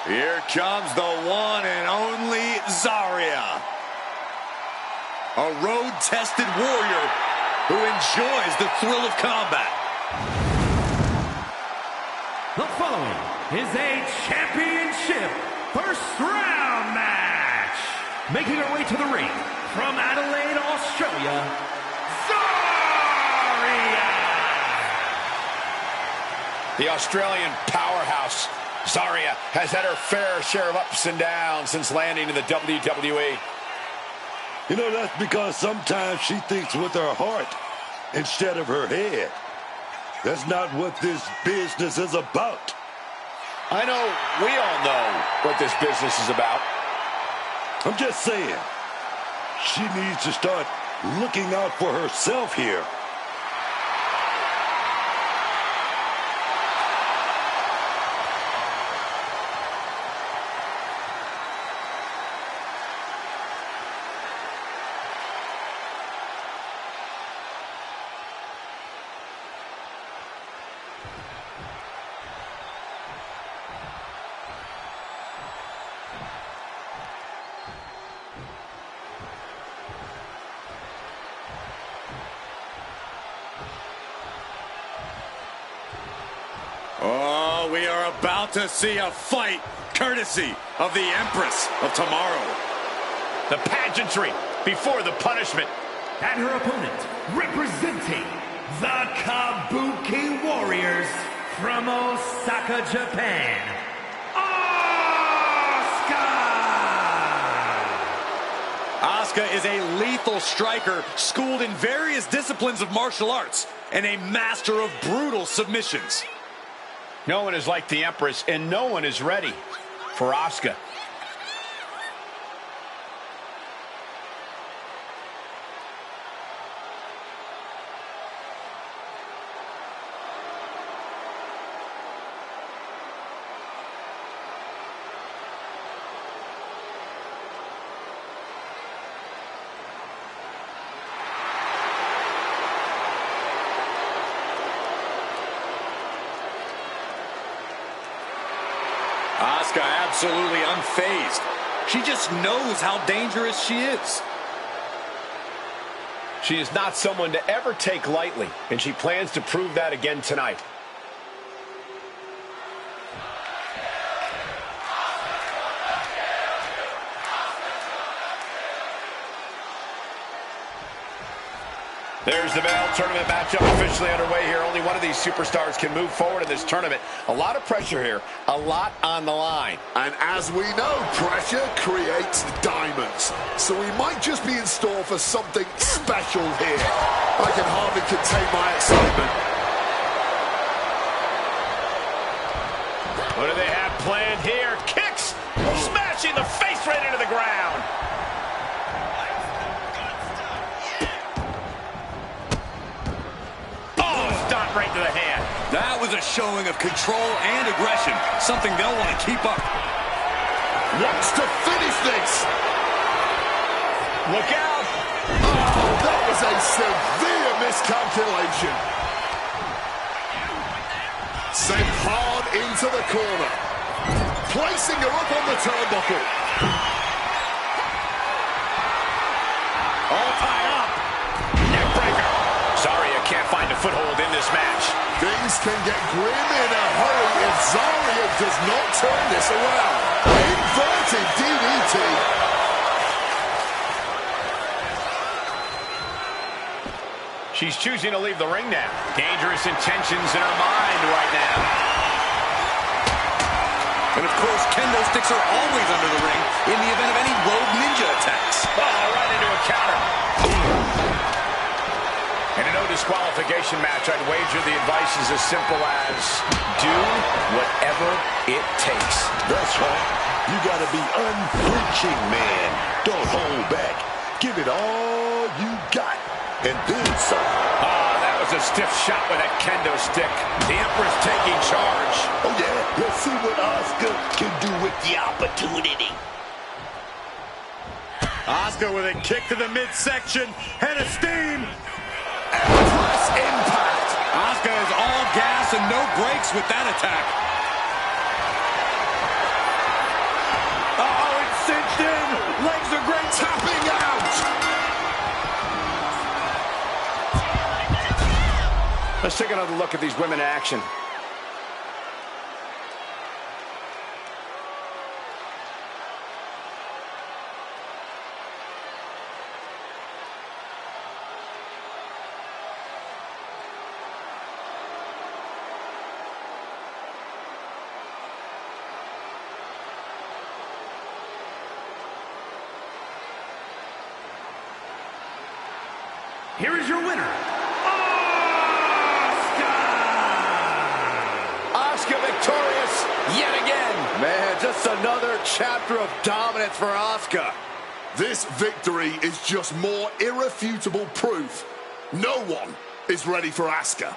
Here comes the one and only Zarya. A road-tested warrior who enjoys the thrill of combat. The following is a championship first round match. Making her way to the ring from Adelaide, Australia, Zarya. The Australian powerhouse, Zarya, has had her fair share of ups and downs since landing in the WWE. You know, that's because sometimes she thinks with her heart instead of her head. That's not what this business is about. I know we all know what this business is about. I'm just saying, she needs to start looking out for herself here. Oh, we are about to see a fight courtesy of the Empress of Tomorrow. The pageantry before the punishment. And her opponent, representing the Kabuki Warriors from Osaka, Japan, Asuka is a lethal striker, schooled in various disciplines of martial arts, and a master of brutal submissions. No one is like the Empress, and no one is ready for Asuka. Asuka absolutely unfazed. She just knows how dangerous she is. She is not someone to ever take lightly, and she plans to prove that again tonight. There's the bell. Tournament matchup officially underway here. Only one of these superstars can move forward in this tournament. A lot of pressure here. A lot on the line. And as we know, pressure creates diamonds. So we might just be in store for something special here. I can hardly contain my excitement. What do they have planned here? Kicks! Smashing the face right into the ground. Right to the hand. That was a showing of control and aggression, something they'll want to keep up. Wants to finish this. Look out. Oh, that was a severe miscalculation. Sent hard into the corner. Placing her up on the turnbuckle. All tied up. Neckbreaker. Zarya can't find a foothold in this match. Things can get grim in a hurry if Zarya does not turn this around. Inverted DDT. She's choosing to leave the ring now. Dangerous intentions in her mind right now. And of course, kendo sticks are always under the ring in the event of any rogue ninja attacks. Oh, right into a counter. In a no disqualification match, I'd wager the advice is as simple as do whatever it takes. That's right. You got to be unflinching, man. Don't hold back. Give it all you got, and then some. That was a stiff shot with that kendo stick. The Empress taking charge. Oh, yeah. Let's see what Asuka can do with the opportunity. Asuka with a kick to the midsection. Head of steam. Press impact. Asuka is all gas and no brakes with that attack. Let's take another look at these women in action. Here is your winner, Asuka victorious yet again. Man, just another chapter of dominance for Asuka. This victory is just more irrefutable proof no one is ready for Asuka.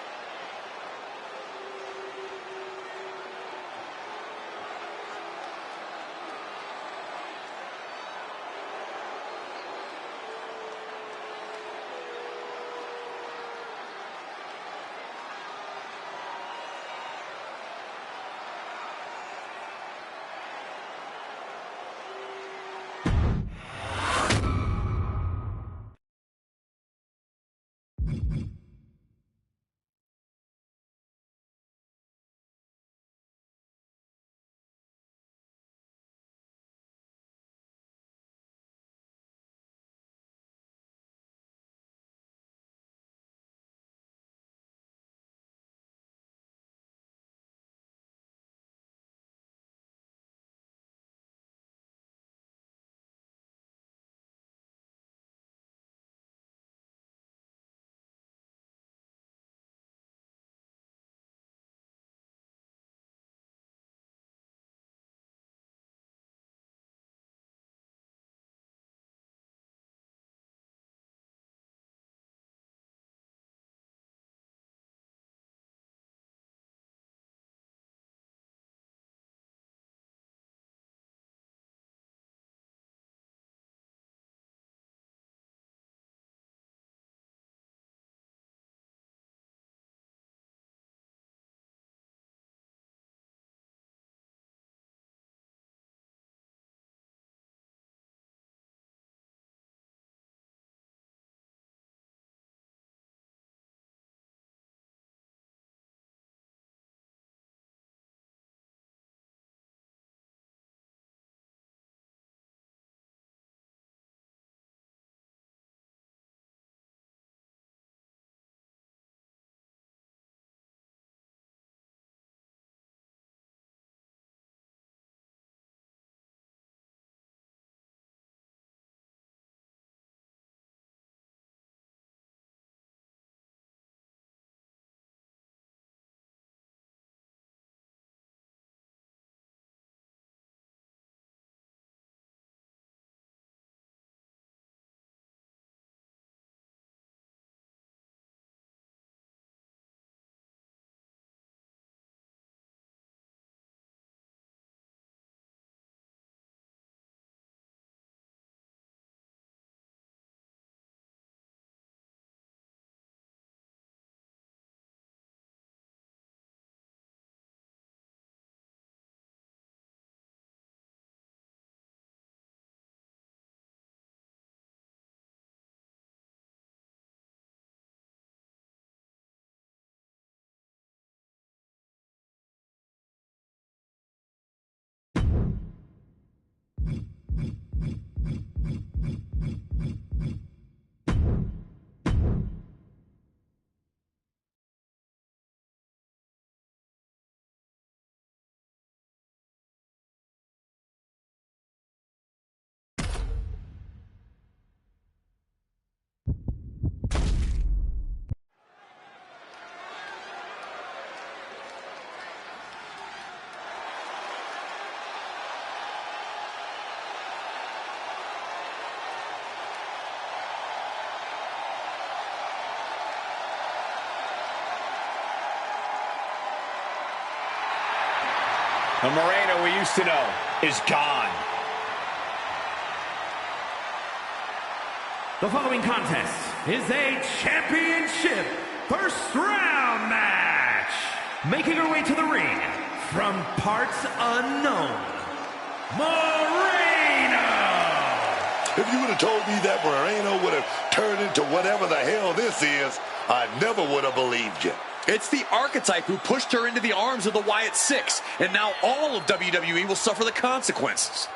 The Moreno we used to know is gone. The following contest is a championship first round match. Making her way to the ring from parts unknown, Moreno. If you would have told me that Moreno would have turned into whatever the hell this is, I never would have believed you. It's the archetype who pushed her into the arms of the Wyatt Six, and now all of WWE will suffer the consequences.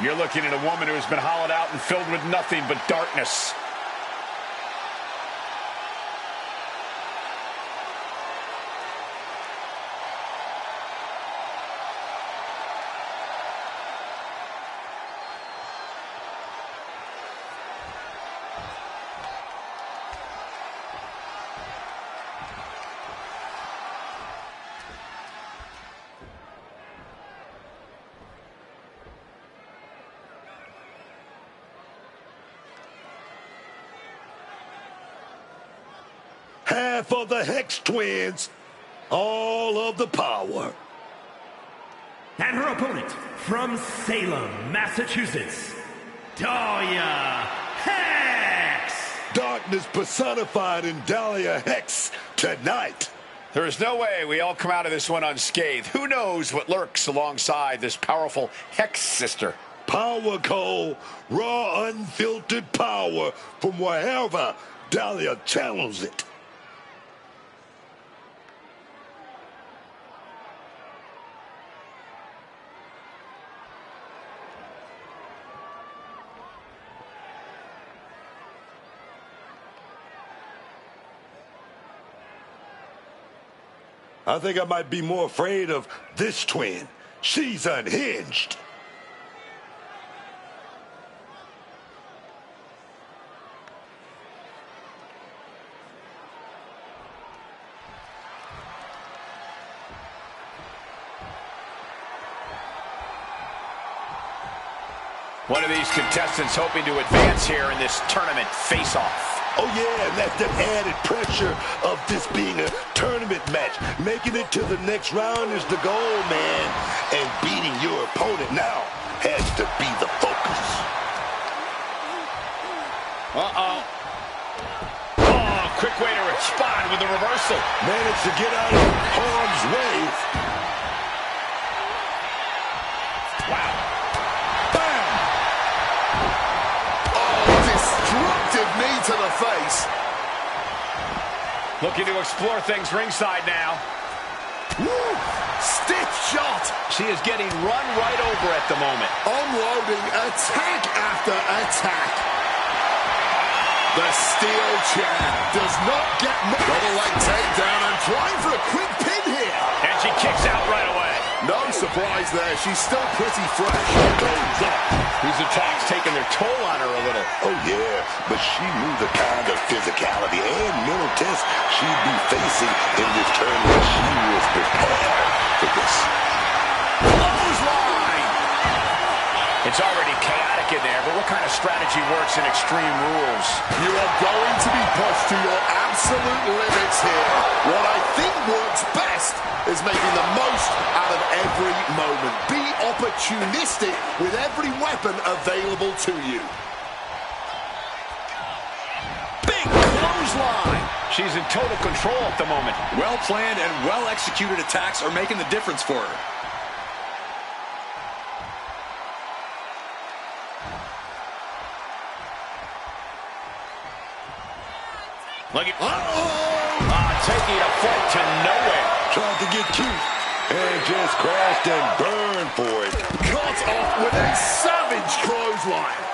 You're looking at a woman who has been hollowed out and filled with nothing but darkness. Half of the Hex Twins, all of the power. And her opponent, from Salem, Massachusetts, Dahlia Hex! Darkness personified in Dahlia Hex tonight. There is no way we all come out of this one unscathed. Who knows what lurks alongside this powerful Hex sister? Power, Cole. Raw, unfiltered power from wherever Dahlia channels it. I think I might be more afraid of this twin. She's unhinged. One of these contestants hoping to advance here in this tournament face-off. Oh yeah, and that's the added pressure of this being a tournament match. Making it to the next round is the goal, man. And beating your opponent now has to be the focus. Uh-oh. Oh, quick way to respond with the reversal. Managed to get out of harm's way. Wow. Bam! Destructive knee to the face. Looking to explore things ringside now. Woo! Stiff shot. She is getting run right over at the moment. Unloading attack after attack. The steel chair does not get much. Double leg takedown and trying for a quick pin here. And she kicks out right away. No surprise there. She's still pretty fresh. These attacks taking their toll on her a little. Oh yeah, but she knew the kind of physicality and mental test she'd be facing in this tournament. She was prepared for this. Clothesline! It's already chaotic in there, but what kind of strategy works in Extreme Rules? You are going to be pushed to your absolute limits here. What I think works best is making the most out of every moment. Be opportunistic with every weapon available to you. Big clothesline! She's in total control at the moment. Well-planned and well-executed attacks are making the difference for her. Look at... taking a fight to nowhere. Tried to get cute and just crashed and burned for it. Cut off with a savage clothesline.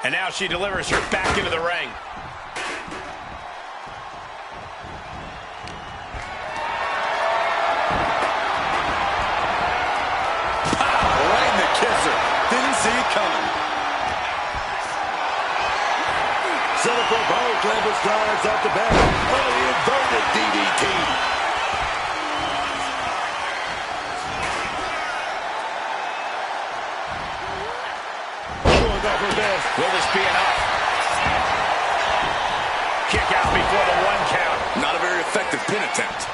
And now she delivers her back into the ring. Right in the kisser. Didn't see it coming. Set up for a power slam, but slides out the back. Oh, the inverted DDT. Showing off her best. Will this be enough? Kick out before the 1 count. Not a very effective pin attempt.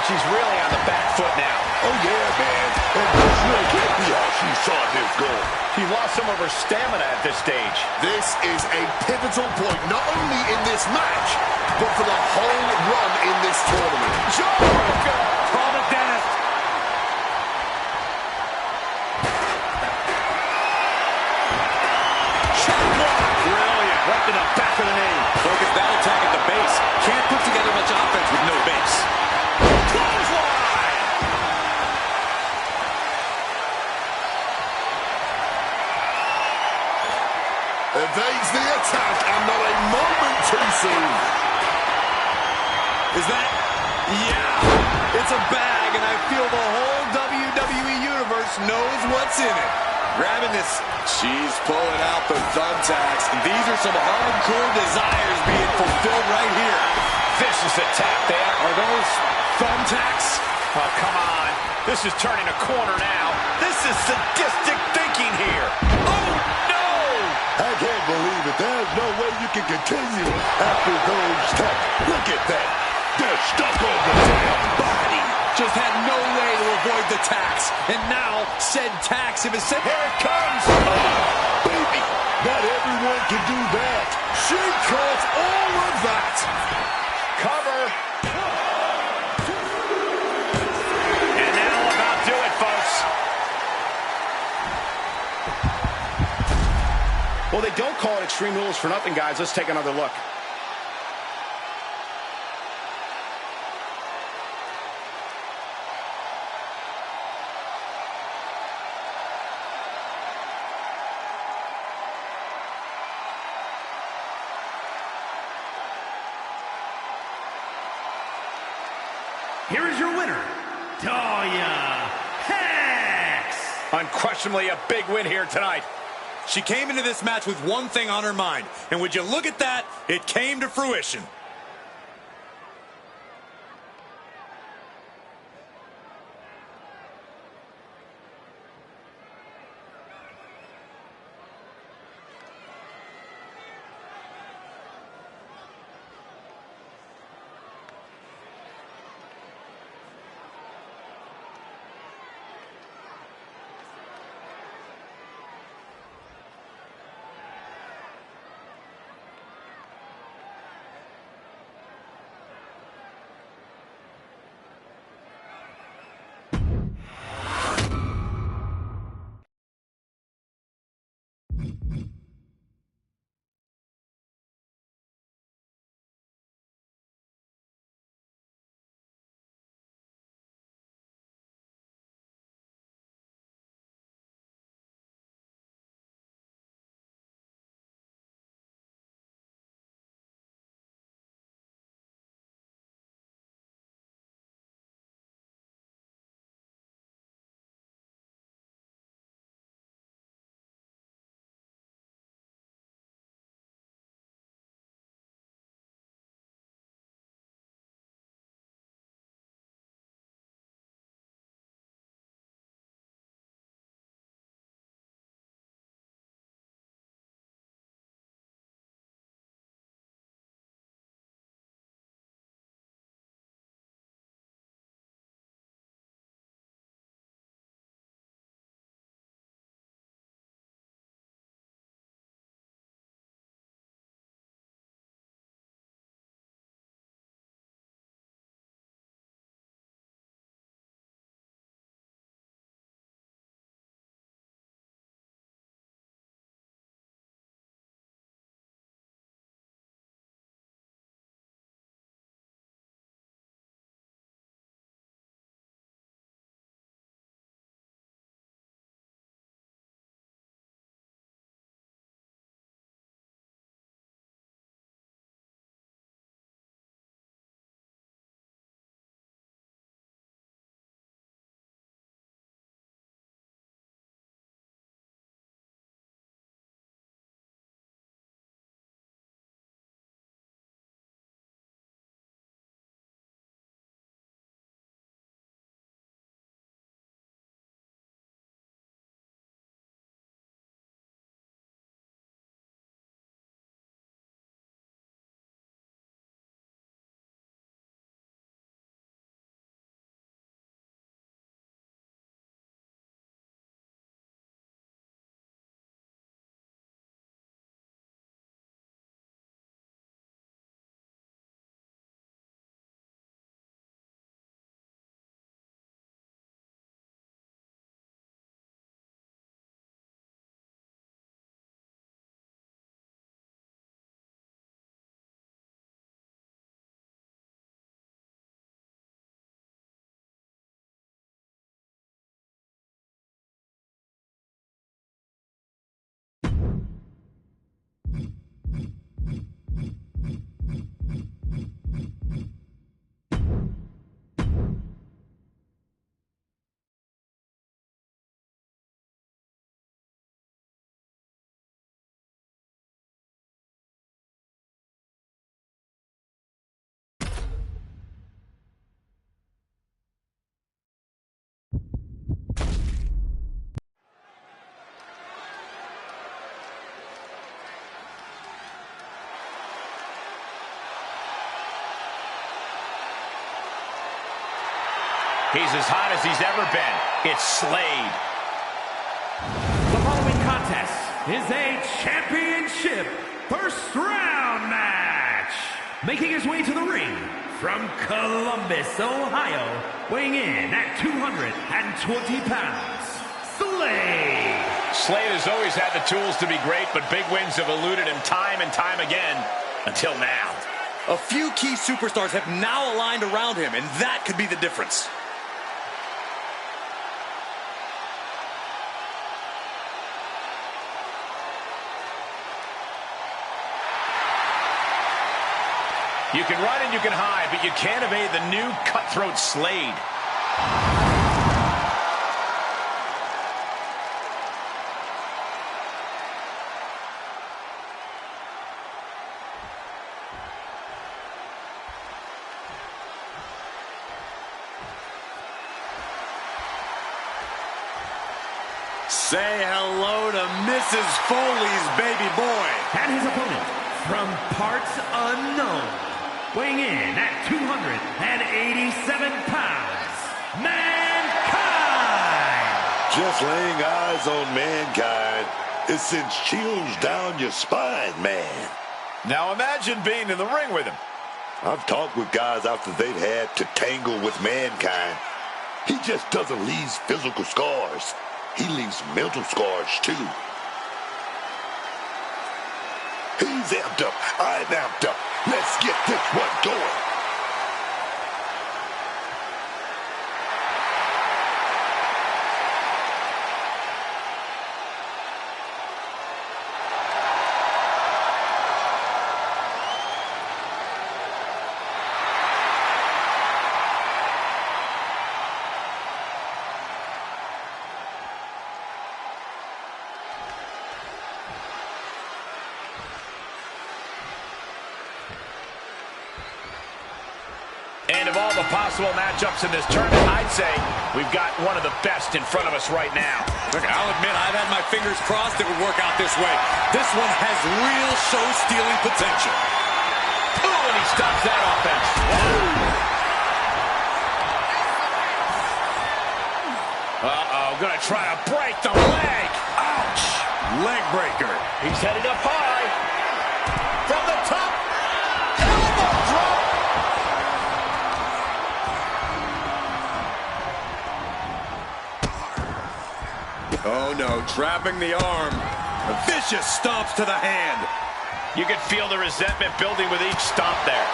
she's really on the back foot now. Oh, yeah, man. And this really can't be how she saw this goal. She lost some of her stamina at this stage. This is a pivotal point, not only in this match, but for the whole run in this tournament. Call the dentist. Brilliant. Right to the back of the knee. Focus that attack at the base. Can't put together much offense with no base. Clothesline! Evades the attack, and not a moment too soon. Is that? Yeah. It's a bag, and I feel the whole WWE Universe knows what's in it. Grabbing this. She's pulling out the thumbtacks. These are some hardcore desires being fulfilled right here. Vicious attack there. Are those thumbtacks? Oh, come on. This is turning a corner now. This is sadistic thinking here. Oh, no! I can't believe it. There's no way you can continue after those taps. Look at that. They're stuck on the damn body. Just had no way to avoid the tax. And now, said tax, if it's said, Here it comes. Baby, not everyone can do that. She caught all of that. Cover. And that'll about do it, folks. Well, they don't call it Extreme Rules for nothing, guys. Let's take another look. Here is your winner, Talia Hex. Unquestionably a big win here tonight. she came into this match with one thing on her mind. And would you look at that? It came to fruition. He's as hot as he's ever been. It's Slade. The following contest is a championship first round match. Making his way to the ring from Columbus, Ohio, weighing in at 220 pounds, Slade. Slade has always had the tools to be great, but big wins have eluded him time and time again until now. A few key superstars have now aligned around him, and that could be the difference. You can run and you can hide, but you can't evade the new cutthroat Slade. Say hello to Mrs. Foley's baby boy. And his opponent from parts unknown, weighing in at 287 pounds, Mankind! Just laying eyes on Mankind, it sends chills down your spine, man. Now imagine being in the ring with him. I've talked with guys after they've had to tangle with Mankind. He just doesn't leave physical scars. He leaves mental scars, too. He's amped up. I'm amped up. Let's get this one going. And of all the possible matchups in this tournament, I'd say we've got one of the best in front of us right now. Look, I'll admit, I've had my fingers crossed it would work out this way. This one has real show-stealing potential. Oh, and he stops that offense. Uh-oh, gonna try to break the leg. Ouch! Leg breaker. He's headed up high. From the top. Elbow drop. Oh, no, trapping the arm. A vicious stomps to the hand. You could feel the resentment building with each stomp there.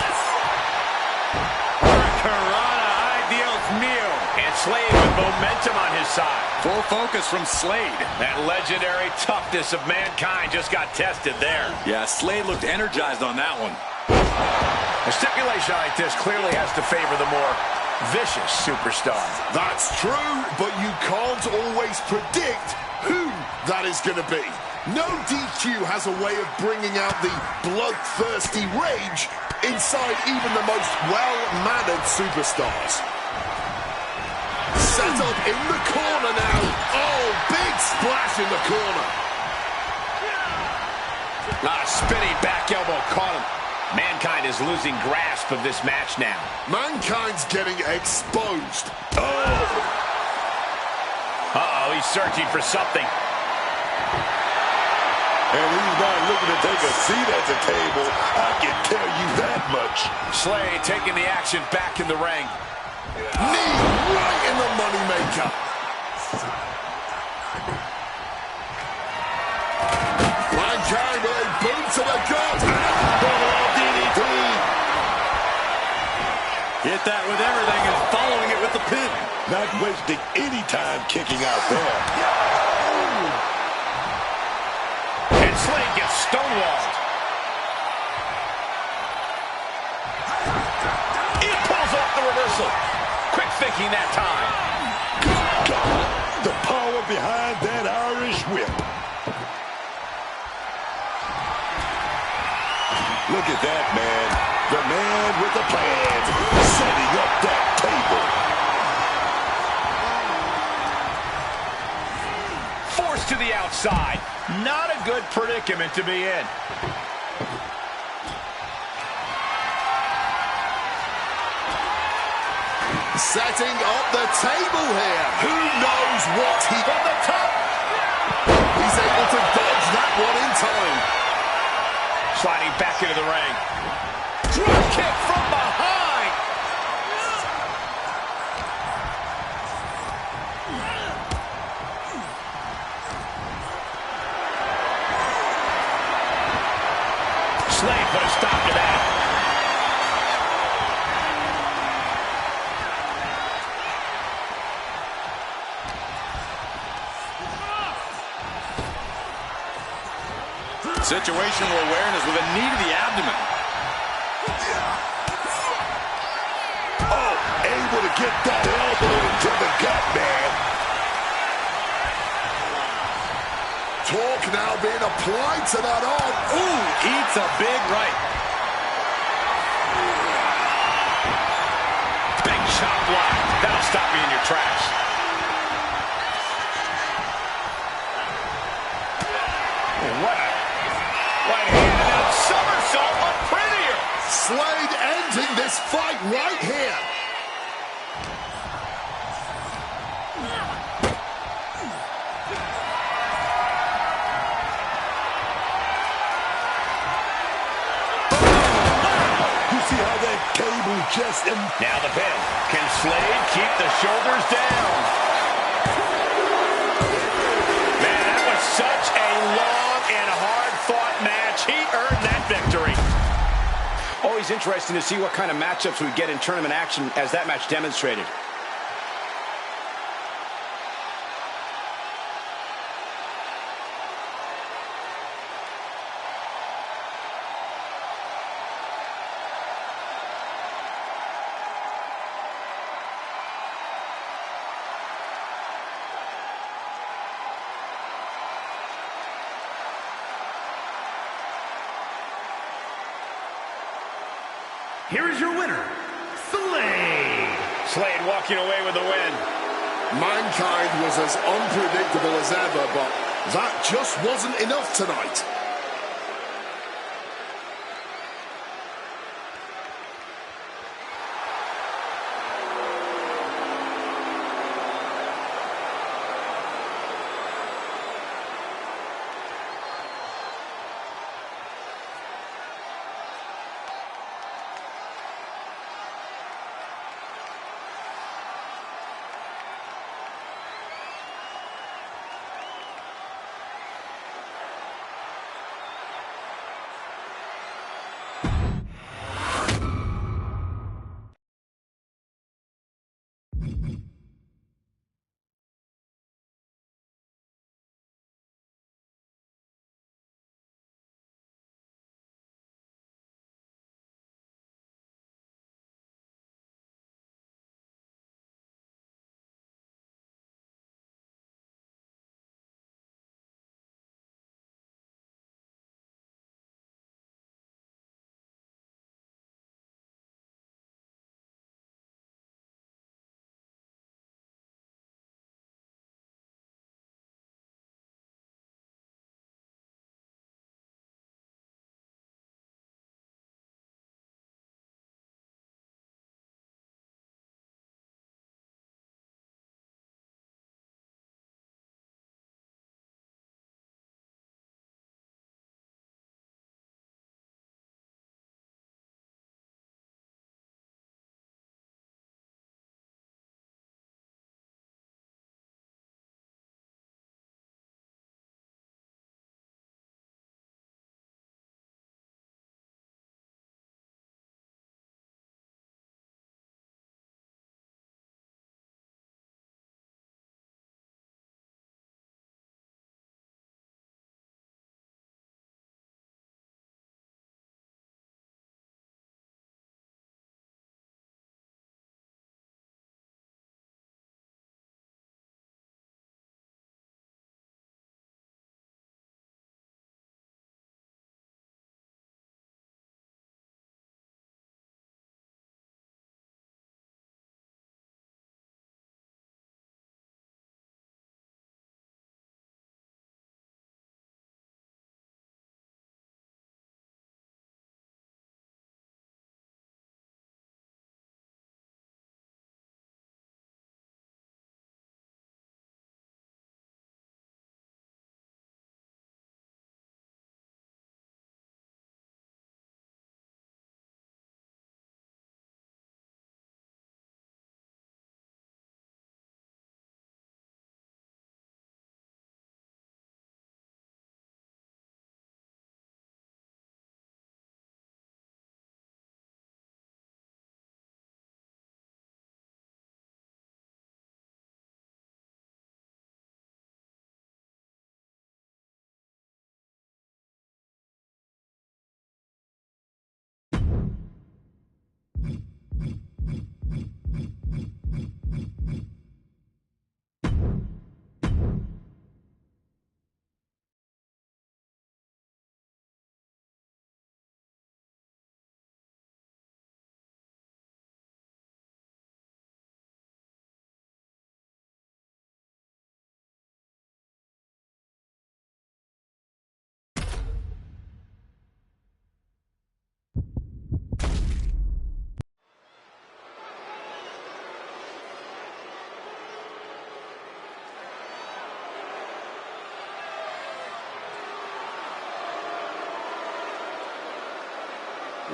Hurricanrana, ay Dios mío. And Slade with momentum on his side. Full focus from Slade. That legendary toughness of Mankind just got tested there. Yeah, Slade looked energized on that one. A stipulation like this clearly has to favor the more vicious superstar. That's true, but you can't always predict who that is going to be. No DQ has a way of bringing out the bloodthirsty rage inside even the most well-mannered superstars. Set up in the corner now. Oh, big splash in the corner. Not a spinning back elbow caught him. Mankind is losing grasp of this match now. Mankind's getting exposed. Uh-oh, he's searching for something. And he's not looking to take a seat at the table. I can tell you that much. Slade taking the action back in the ring. Knee right in the moneymaker. Mankind with a boot to the gut. DDT. Hit that with everything and following it with the pin. Not wasting any time kicking out there. And Slade gets stonewalled. He pulls off the reversal. Quick thinking that time. God, the power behind that Irish whip. Look at that, man. The man with the plan, setting up that table. Forced to the outside. Not a good predicament to be in. setting up the table here. Who knows what he... From the top! He's able to dodge that one in time. Sliding back into the ring. Drop kick from behind. Slade put a stop to that. Situational awareness with a knee to the abdomen. Oh, able to get that elbow into the gut, man. Torque now being applied to that arm. Ooh, eats a big right. Big chop block. That'll stop me in your tracks. What a right hand. Now somersault, but prettier. Slade ending this fight right here. You see how that cable just... Now the pin. Can Slade keep the shoulders down? Man, that was such a long and hard-fought match. He earned that victory. Always interesting to see what kind of matchups we get in tournament action, as that match demonstrated. Here is your winner, Slade. Slade walking away with the win. Mankind was as unpredictable as ever, but that just wasn't enough tonight.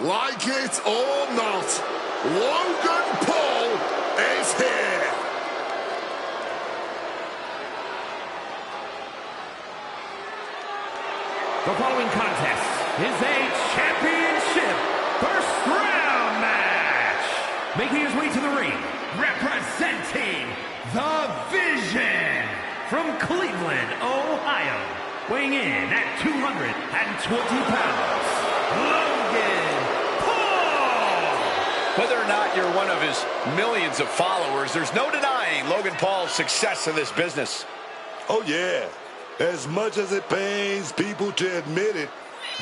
Like it or not, Logan Paul is here. The following contest is a championship first round match. Making his way to the ring, representing the Vision from Cleveland, Ohio. Weighing in at 220 pounds, Logan Paul. Whether or not you're one of his millions of followers, there's no denying Logan Paul's success in this business. Oh, yeah. As much as it pains people to admit it,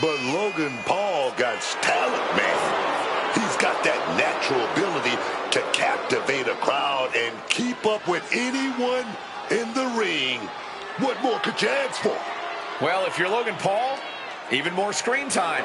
but Logan Paul got talent, man. He's got that natural ability to captivate a crowd and keep up with anyone in the ring. What more could you ask for? Well, if you're Logan Paul, even more screen time.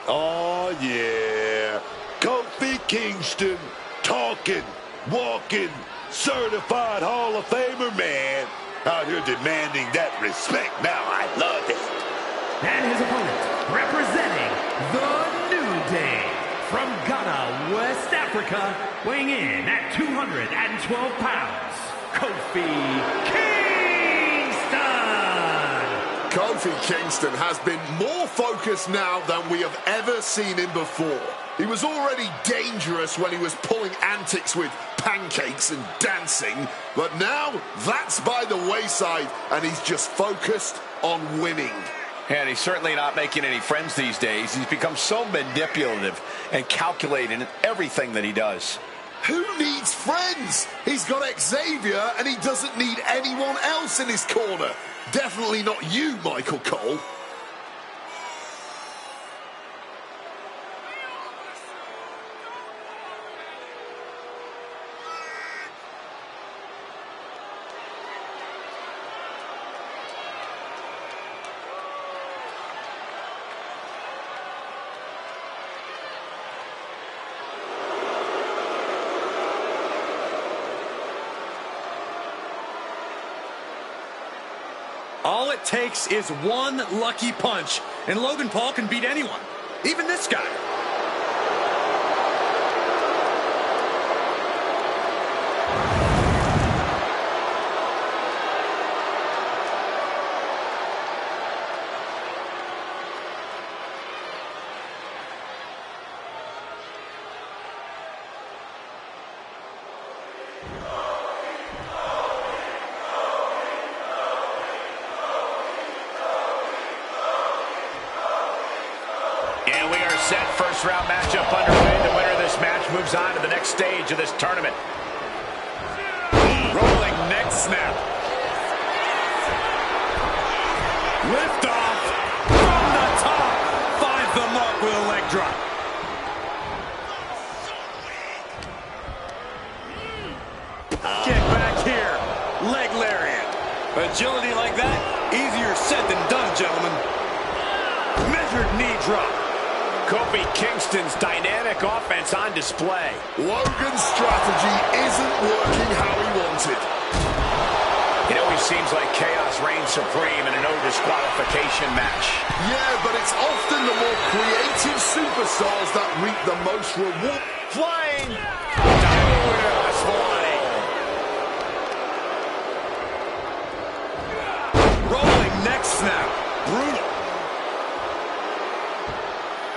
Oh, yeah. Kofi Kingston, talking, walking, certified Hall of Famer, man. Out here demanding that respect now. I love it. And his opponent, representing the New Day from Ghana, West Africa, weighing in at 212 pounds, Kofi Kingston. Kofi Kingston has been more focused now than we have ever seen him before. He was already dangerous when he was pulling antics with pancakes and dancing, but now that's by the wayside and he's just focused on winning. And he's certainly not making any friends these days. He's become so manipulative and calculating in everything that he does. Who needs friends? He's got Xavier and he doesn't need anyone else in his corner. Definitely not you, Michael Cole. All it takes is one lucky punch, and Logan Paul can beat anyone, even this guy. And we are set. First round matchup underway. The winner of this match moves on to the next stage of this tournament. Rolling neck snap. Lift off from the top. Finds the mark with a leg drop. Get back here. Leg lariat. Agility like that, easier said than done, gentlemen. Measured knee drop. Kofi Kingston's dynamic offense on display. Logan's strategy isn't working how he wanted. It always seems like chaos reigns supreme in a no disqualification match. Yeah, but it's often the more creative superstars that reap the most reward. Flying. Flying. Rolling neck snap. Brutal.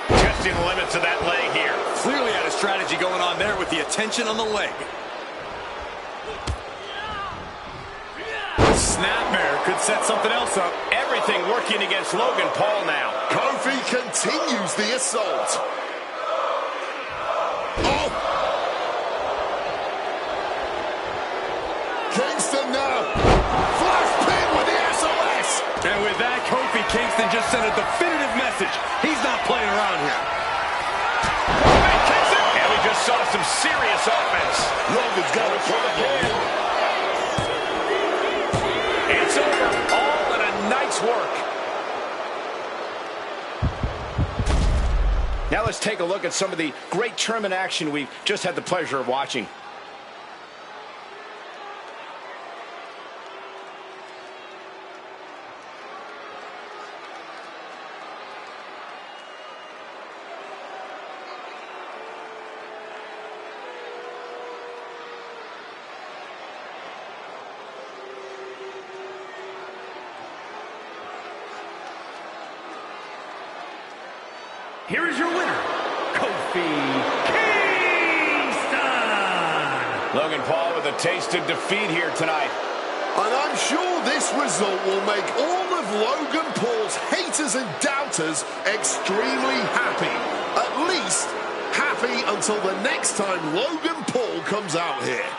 Testing the limits of that leg here. Clearly had a strategy going on there with the attention on the leg. Snapmare could set something else up. Everything working against Logan Paul now. Kofi continues the assault. Oh! Kingston now. Flash pin with the SOS. And with that, Kofi Kingston just sent a definitive message. He's not playing around here. saw some serious offense. Logan's got a problem. It's over. All in a night's work. Now let's take a look at some of the great tournament action we've just had the pleasure of watching. Here is your winner, Kofi Kingston! Logan Paul with a taste of defeat here tonight. And I'm sure this result will make all of Logan Paul's haters and doubters extremely happy. At least happy until the next time Logan Paul comes out here.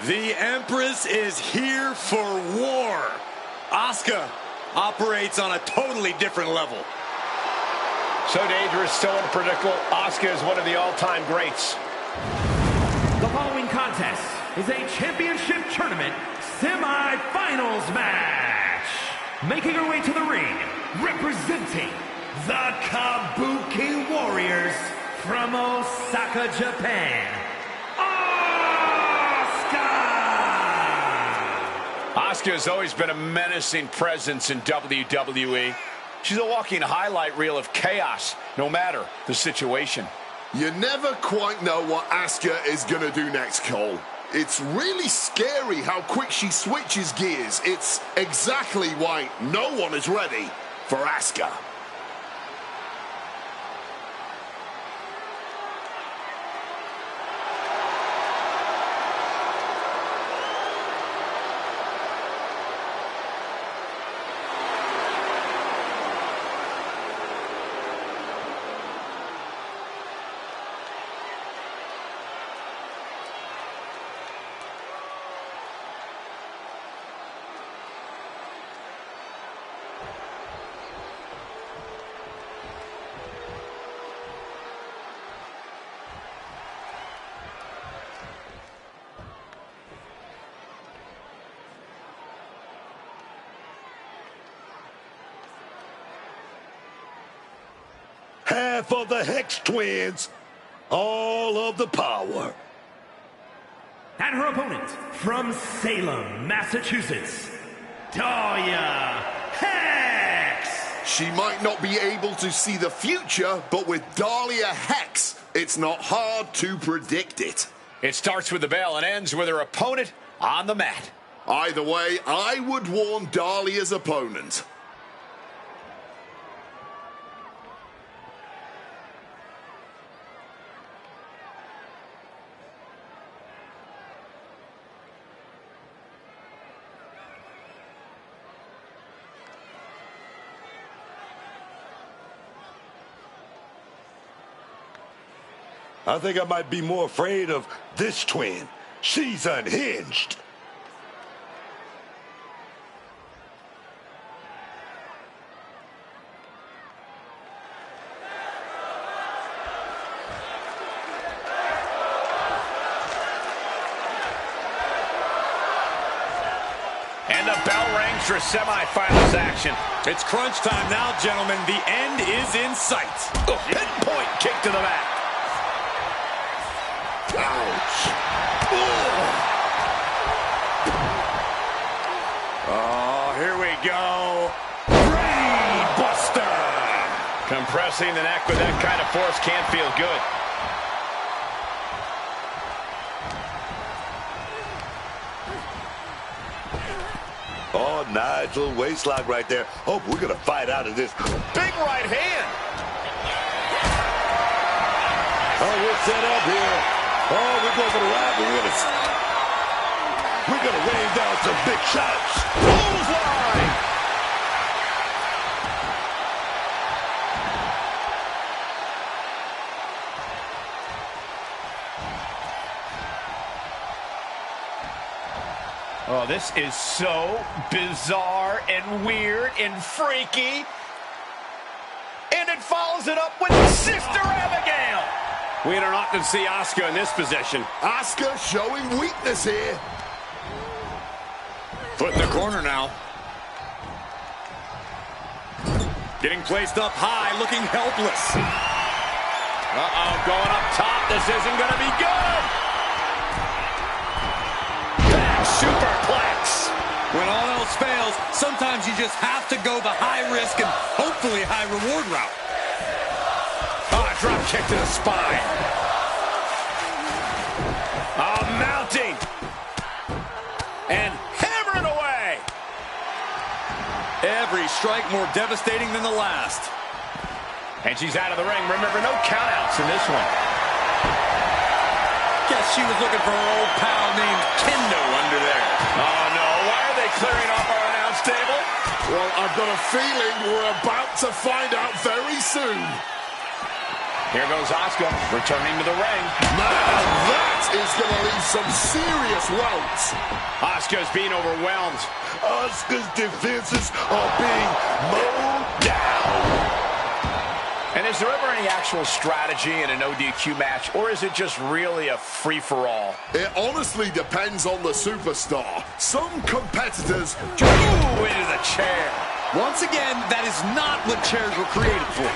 The Empress is here for war. Asuka operates on a totally different level. So dangerous, so unpredictable. Asuka is one of the all-time greats. The following contest is a championship tournament semi-finals match. Making her way to the ring, representing the Kabuki Warriors from Osaka, Japan, Asuka has always been a menacing presence in WWE. She's a walking highlight reel of chaos, no matter the situation. You never quite know what Asuka is going to do next, Cole. It's really scary how quick she switches gears. It's exactly why no one is ready for Asuka. Half of the Hex Twins, all of the power. And her opponent from Salem, Massachusetts, Dahlia Hex. She might not be able to see the future, but with Dahlia Hex, it's not hard to predict it. It starts with the bell and ends with her opponent on the mat. Either way, I would warn Dahlia's opponent. I think I might be more afraid of this twin. She's unhinged. And the bell rings for semifinals action. It's crunch time now, gentlemen. The end is in sight. Pinpoint kick to the mat. Ouch. Oh, here we go. Brain Buster. Compressing the neck with that kind of force can't feel good. Oh, nice little waistlock right there. Hope we're going to fight out of this. Big right hand. Oh, we're set up here. Oh, we're going for the ride, but we're going to rain down some big shots. Bullseye. Oh, this is so bizarre and weird and freaky. And it follows it up with Sister Abigail. We don't often see Asuka in this position. Asuka showing weakness here. Foot in the corner now. Getting placed up high, looking helpless. Uh-oh, going up top. This isn't going to be good. Back superplex. When all else fails, sometimes you just have to go the high risk and hopefully high reward route. Oh, drop kick to the spine. Oh, mounting. And hammering away. Every strike more devastating than the last. And she's out of the ring. Remember, no countouts in this one. Guess she was looking for her old pal named Kendo under there. Oh, no. Why are they clearing off our announce table? Well, I've got a feeling we're about to find out very soon. Here goes Asuka, returning to the ring. Now that is going to leave some serious welts. Asuka's being overwhelmed. Asuka's defenses are being mowed down. And is there ever any actual strategy in an ODQ match, or is it just really a free-for-all? It honestly depends on the superstar. Some competitors... Ooh, into the chair. Once again, that is not what chairs were created for.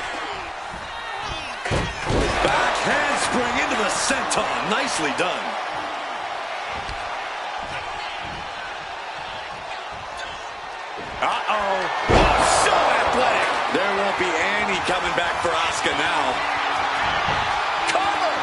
Back handspring into the senton. Nicely done. Uh-oh. Oh, so athletic. There won't be any coming back for Asuka now. Cover.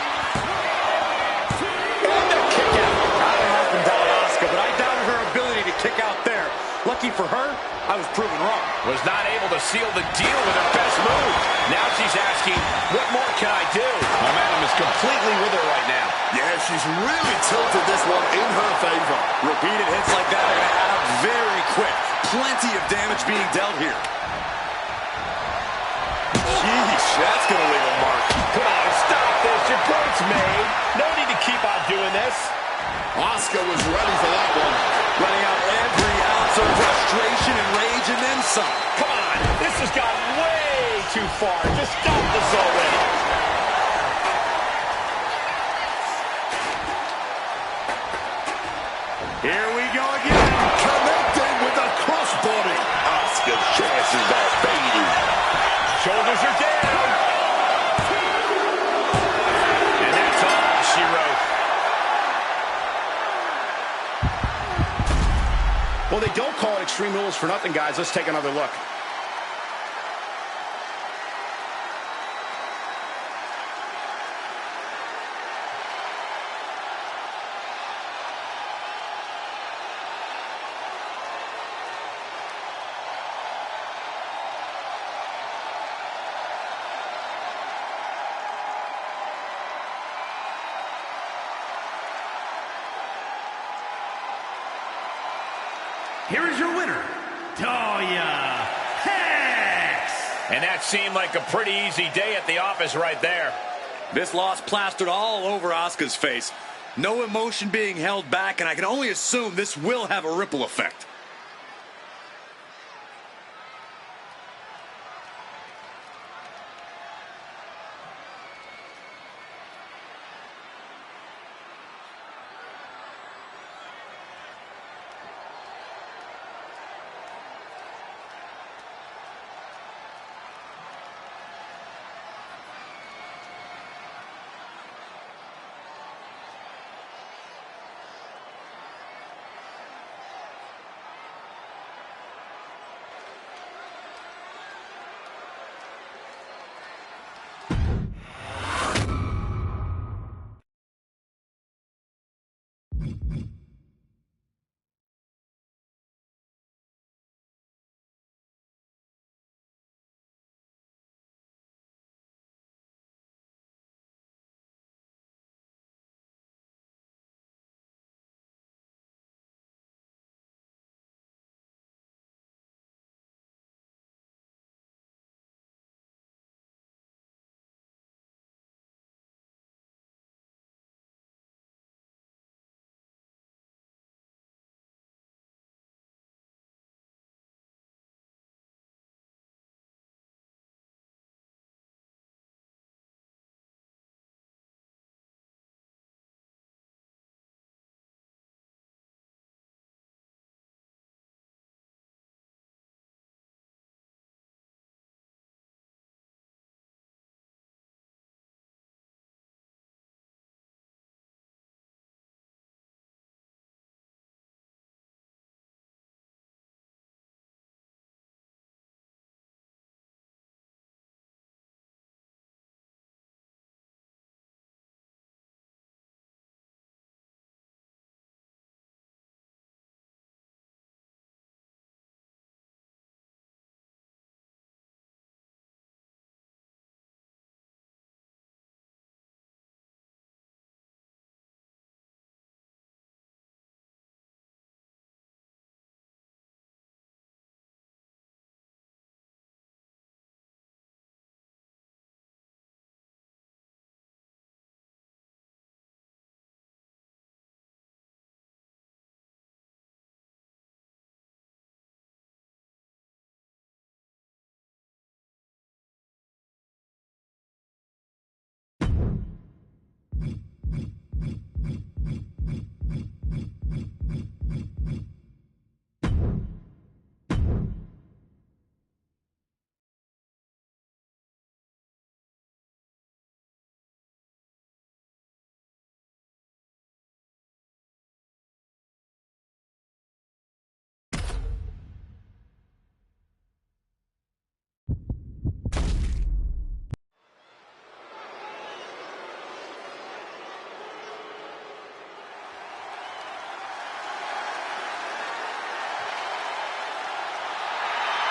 And a kick out. I haven't doubted Asuka, but I doubted her ability to kick out there. Lucky for her, I was proven wrong. Was not able to seal the deal with her best move. Now she's asking, what more can I do? Momentum is completely with her right now. Yeah, she's really tilted this one in her favor. Repeated hits like that are going to add up very quick. Plenty of damage being dealt here. Sheesh, that's going to leave a mark. Come on, stop this. Your point's made. No need to keep on doing this. Asuka was ready for that one. Letting out every ounce of frustration and rage and then some. Come on, this has gone way too far. Just stop this already. Here we go again. Connecting with the crossbody. Asuka's chances are fading. Shoulders are down. And that's all she wrote. Well, they don't call it Extreme Rules for nothing, guys. Let's take another look. Here is your winner, Talia Hex. And that seemed like a pretty easy day at the office right there. This loss plastered all over Asuka's face. No emotion being held back, and I can only assume this will have a ripple effect.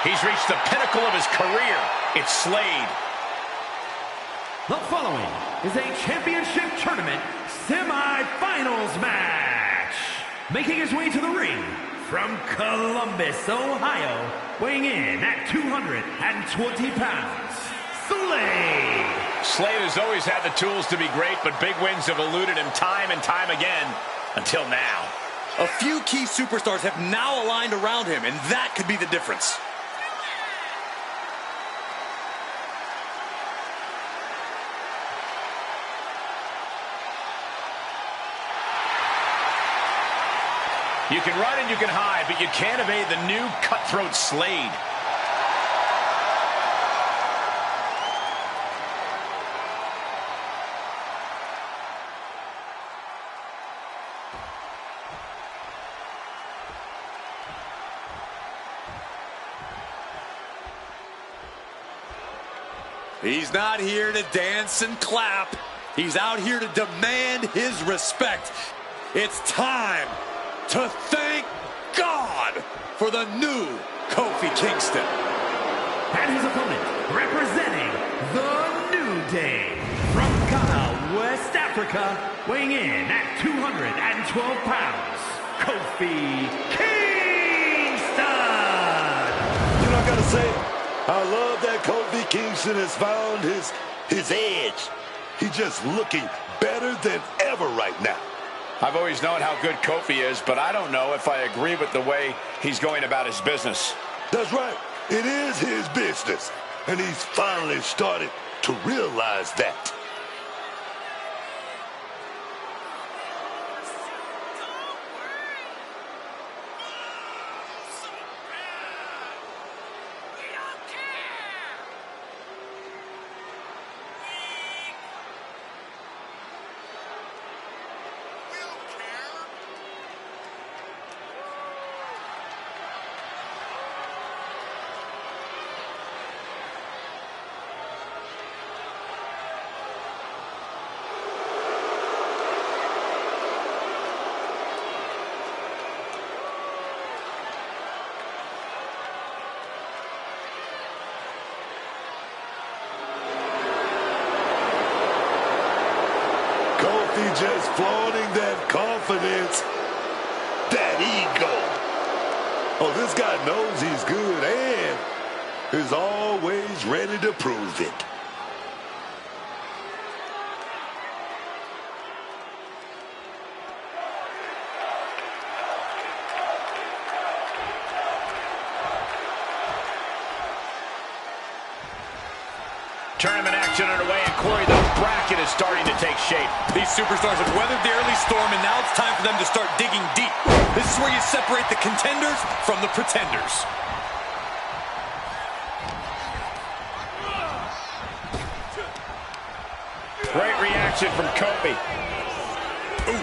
He's reached the pinnacle of his career. It's Slade. The following is a championship tournament semi-finals match. Making his way to the ring from Columbus, Ohio, weighing in at 220 pounds, Slade. Slade has always had the tools to be great, but big wins have eluded him time and time again until now. A few key superstars have now aligned around him, and that could be the difference. You can run and you can hide, but you can't evade the new cutthroat Slade. He's not here to dance and clap. He's out here to demand his respect. It's time to thank God for the new Kofi Kingston. And his opponent, representing the New Day, from Ghana, West Africa, weighing in at 212 pounds, Kofi Kingston. You know, I gotta say, I love that Kofi Kingston has found his edge. He's just looking better than ever right now. I've always known how good Kofi is, but I don't know if I agree with the way he's going about his business. That's right. It is his business, and he's finally started to realize that. Kofi just flaunting that confidence, that ego. Oh, this guy knows he's good and is always ready to prove it. Tournament action underway, and Corey, the bracket is starting to take shape. These superstars have weathered the early storm, and now it's time for them to start digging deep. This is where you separate the contenders from the pretenders. Great reaction from Kofi. Ooh.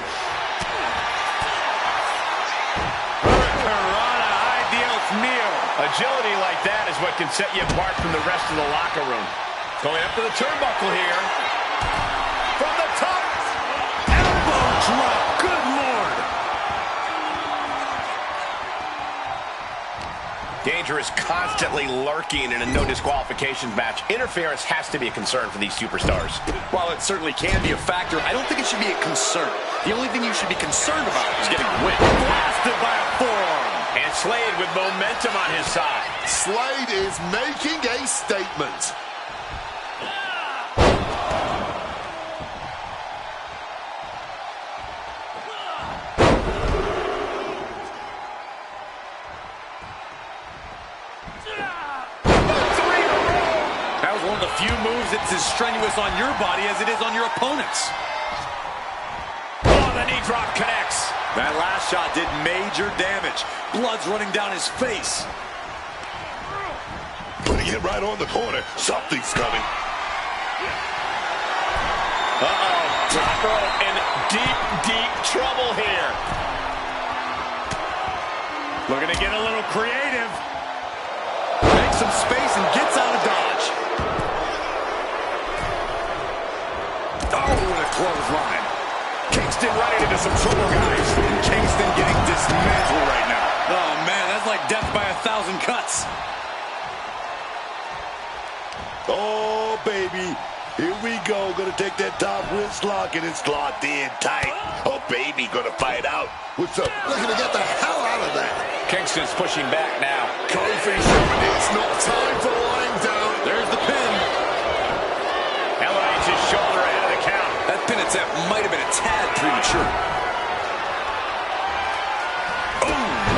Hurrah, Dios mío. Agility like that is what can set you apart from the rest of the locker room. Going up to the turnbuckle here. From the top. Elbow drop. Good Lord. Danger is constantly lurking in a no disqualifications match. Interference has to be a concern for these superstars. While it certainly can be a factor, I don't think it should be a concern. The only thing you should be concerned about is getting a win. Blasted by a forearm. And Slade with momentum on his side. Slade is making a statement. Few moves that's as strenuous on your body as it is on your opponent's. Oh, the knee drop connects. That last shot did major damage. Blood's running down his face. Putting it right on the corner. Something's coming. Uh-oh. Top rope in deep, deep trouble here. Looking to get a little creative. Makes some space and gets out of dodge. Clothesline. Kingston running into some trouble, guys. And Kingston getting dismantled right now. Oh, man, that's like death by 1,000 cuts. Oh, baby. Here we go. Gonna take that top wrist lock, and it's locked in tight. Oh, baby. Gonna fight out. What's up? Looking to get the hell out of there. Kingston's pushing back now. Kofi showing it's not time for lying down. There's the pin. LOH's shoulder ahead of the count. That pin attempt might have been a tad premature.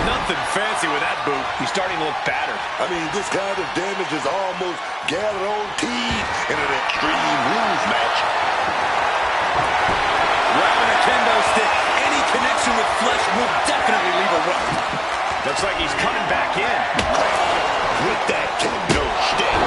Nothing fancy with that boot. He's starting to look battered. I mean, this kind of damage is almost gathered on teeth in an Extreme Rules match. Grabbing a kendo stick. Any connection with flesh will definitely leave a welt. Looks like he's coming back in. With that kendo stick.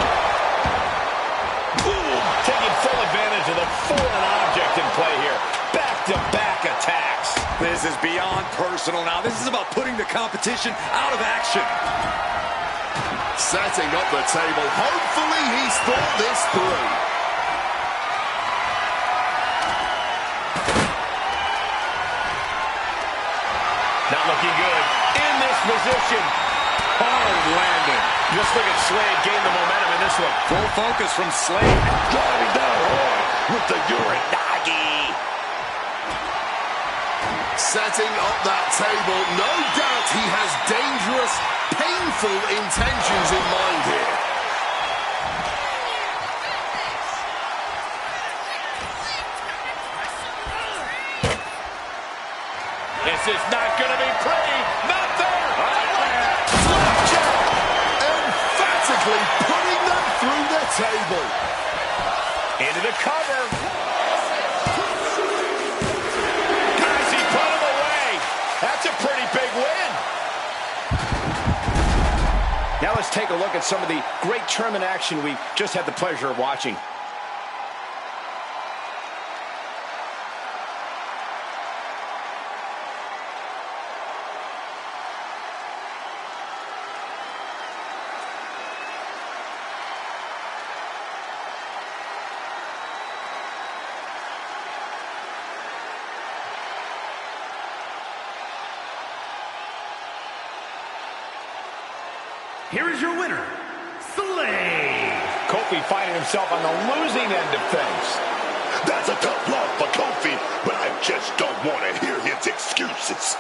Ooh, taking full advantage of the foreign object in play here. Back-to-back attacks. This is beyond personal now. This is about putting the competition out of action. Setting up the table. Hopefully he's thought this through. Not looking good. In this position. Hard landing. Just look at Slade gain the momentum in this one. Full focus from Slade. Driving down hard with the Uranagi. Setting up that table. No doubt he has dangerous, painful intentions in mind here. This is not going to be pretty. Not there. Flapjack. Emphatically putting them through the table. Into the cover. Guys, he put him away. That's a pretty big win. Now let's take a look at some of the great tournament action we just had the pleasure of watching. Here is your winner, Slade. Kofi finding himself on the losing end of things. That's a tough loss for Kofi, but I just don't want to hear his excuses.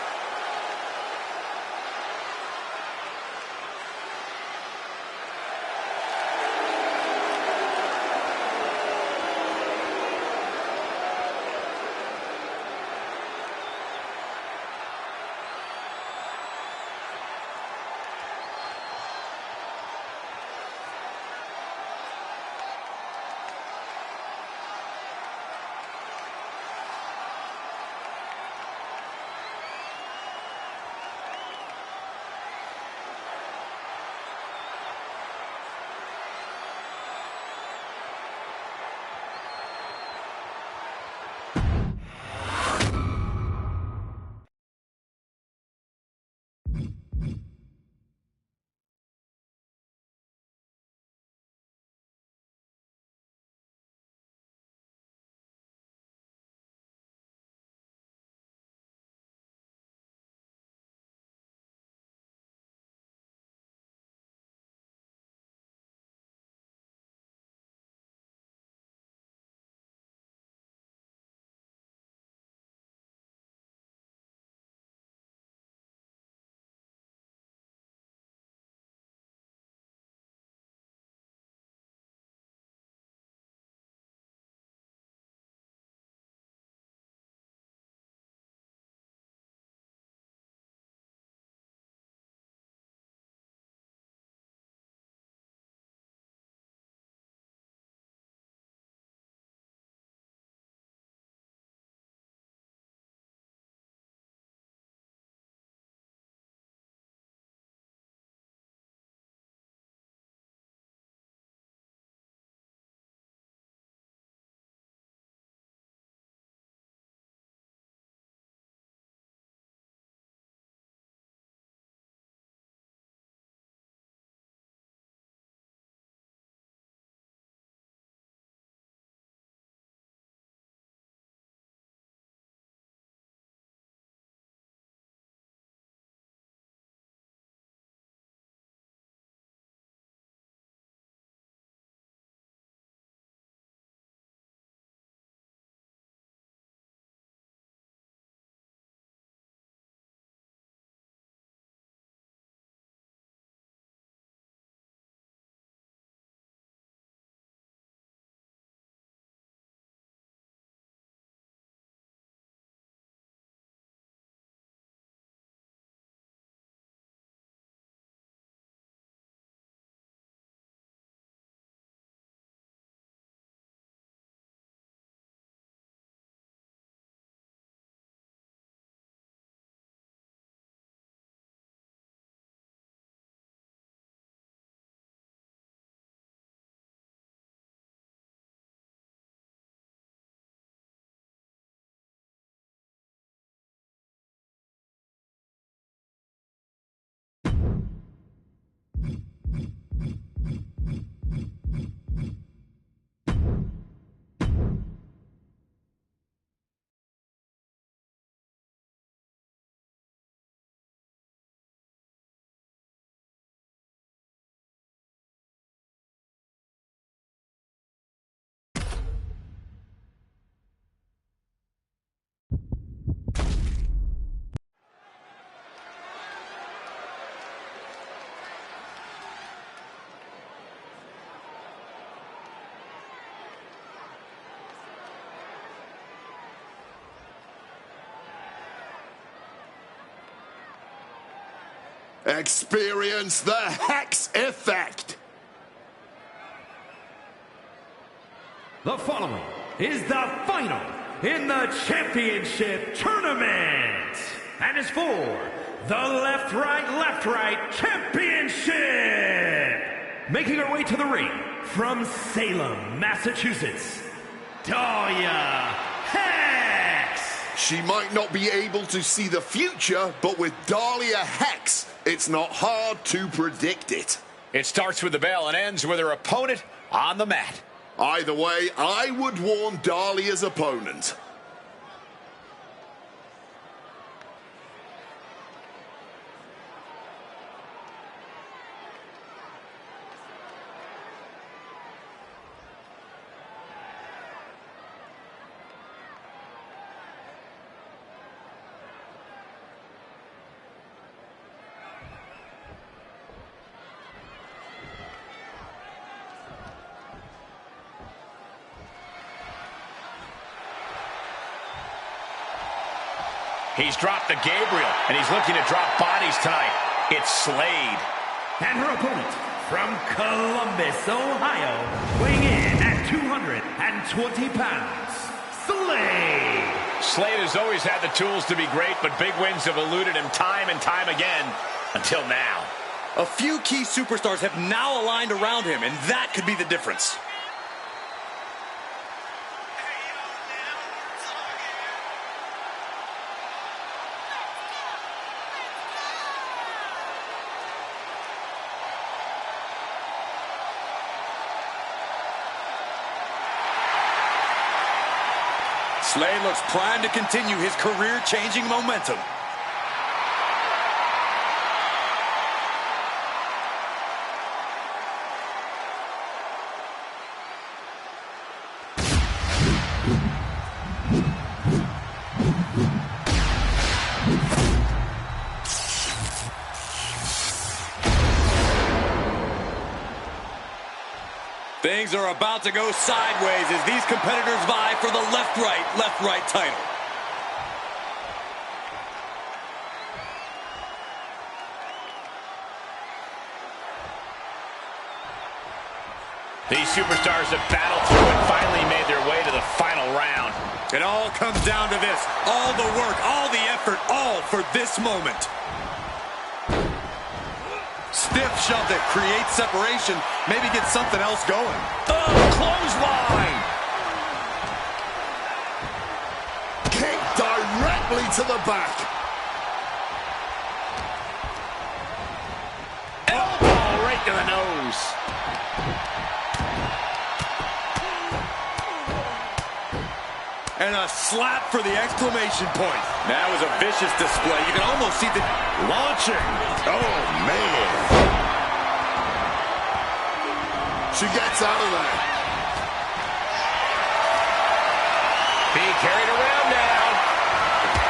Experience the Hex effect. The following is the final in the championship tournament, and is for the Left-Right Championship. Making her way to the ring from Salem, Massachusetts, Dahlia Hex. She might not be able to see the future, but with Dahlia Hex, it's not hard to predict it. It starts with the bell and ends with her opponent on the mat. Either way, I would warn Dahlia's opponent. He's dropped the Gabriel, and he's looking to drop bodies tonight. It's Slade. And her opponent from Columbus, Ohio, weighing in at 220 pounds, Slade. Slade has always had the tools to be great, but big wins have eluded him time and time again, until now. A few key superstars have now aligned around him, and that could be the difference. Slade looks primed to continue his career-changing momentum. Things are about to go sideways as these competitors vie for the left-right title. These superstars have battled through and finally made their way to the final round. It all comes down to this. All the work, all the effort, all for this moment. Stiff shove that creates separation. Maybe get something else going. Oh, clothesline! Kick directly to the back. Elbow right to the nose. And a slap for the exclamation point. That was a vicious display. You can almost see the launching. Oh, man. She gets out of there. Being carried around now.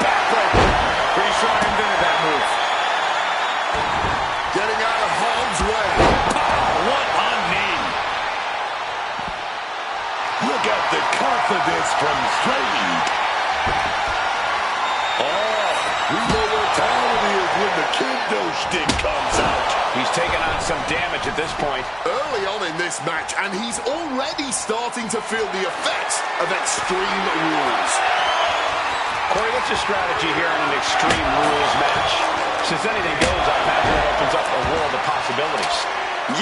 Backbreaker. Pretty sure I invented that move. Getting out of harm's way. Oh, what a knee. Look at the confidence from Slade. Oh, we know what time it is when the kendo stick comes out. He's taking on some damage at this point. Early on in this match, and he's already starting to feel the effects of Extreme Rules. Corey, what's your strategy here in an Extreme Rules match? Since anything goes, I imagine it opens up a world of possibilities.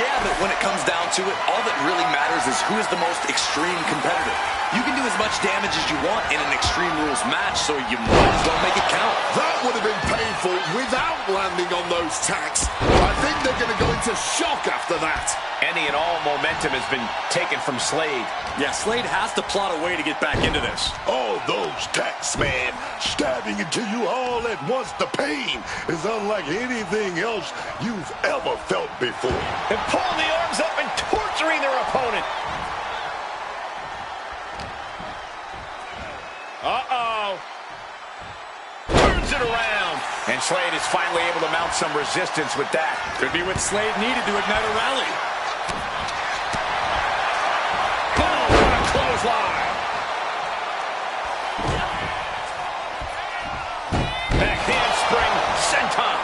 Yeah, but when it comes down to it, all that really matters is who is the most extreme competitor. You can do as much damage as you want in an Extreme Rules match, so you might as well make it count. That would have been painful without landing on those tacks. I think they're going to go into shock after that. Any and all momentum has been taken from Slade. Yeah, Slade has to plot a way to get back into this. Oh, those tacks, man. Stabbing into you all at once. The pain is unlike anything else you've ever felt before. And pulling the arms up and torturing their opponent. Uh-oh. Turns it around. And Slade is finally able to mount some resistance with that. Could be what Slade needed to ignite a rally. Oh, what a clothesline. Back handspring senton.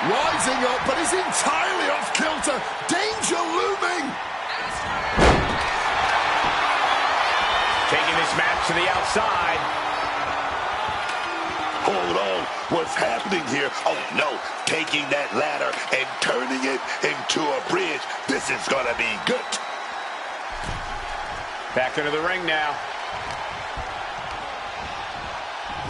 rising up, but is entirely off kilter. Danger looming. Taking this match to the outside. Hold on, what's happening here? Oh no, taking that ladder and turning it into a bridge. This is gonna be good. Back into the ring now.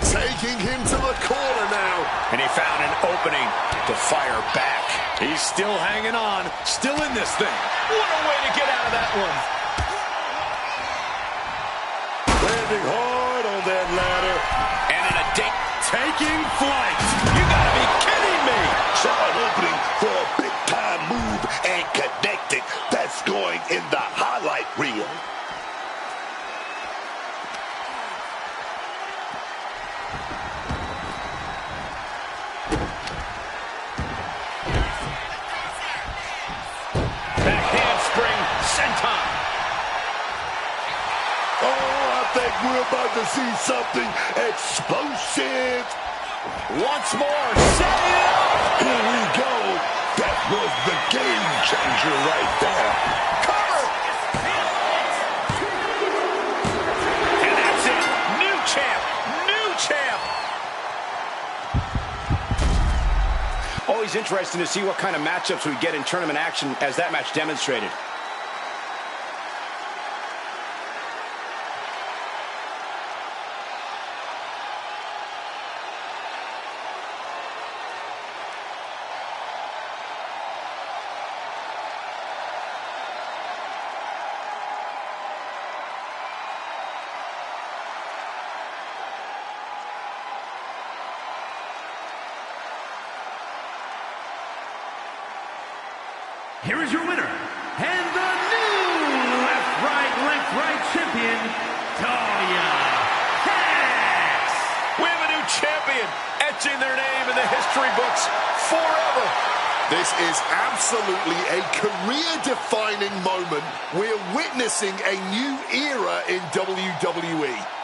Taking him to the corner now. And he found an opening to fire back. He's still hanging on, still in this thing. What a way to get out of that one. Landing hard on that ladder. And in a taking flight. You gotta be kidding me. Saw an opening for a big-time move and connected. That's going in the highlight reel. back handspring senton. Oh, I think we're about to see something explosive. Once more, set it up. Here we go. That was the game changer right there. Cover. And that's it. New champ. New champ. Always interesting to see what kind of matchups we get in tournament action, as that match demonstrated. Here is your winner, and the new LeftRightLeftRight champion, Talia Hex. We have a new champion, etching their name in the history books forever. This is absolutely a career-defining moment. We're witnessing a new era in WWE.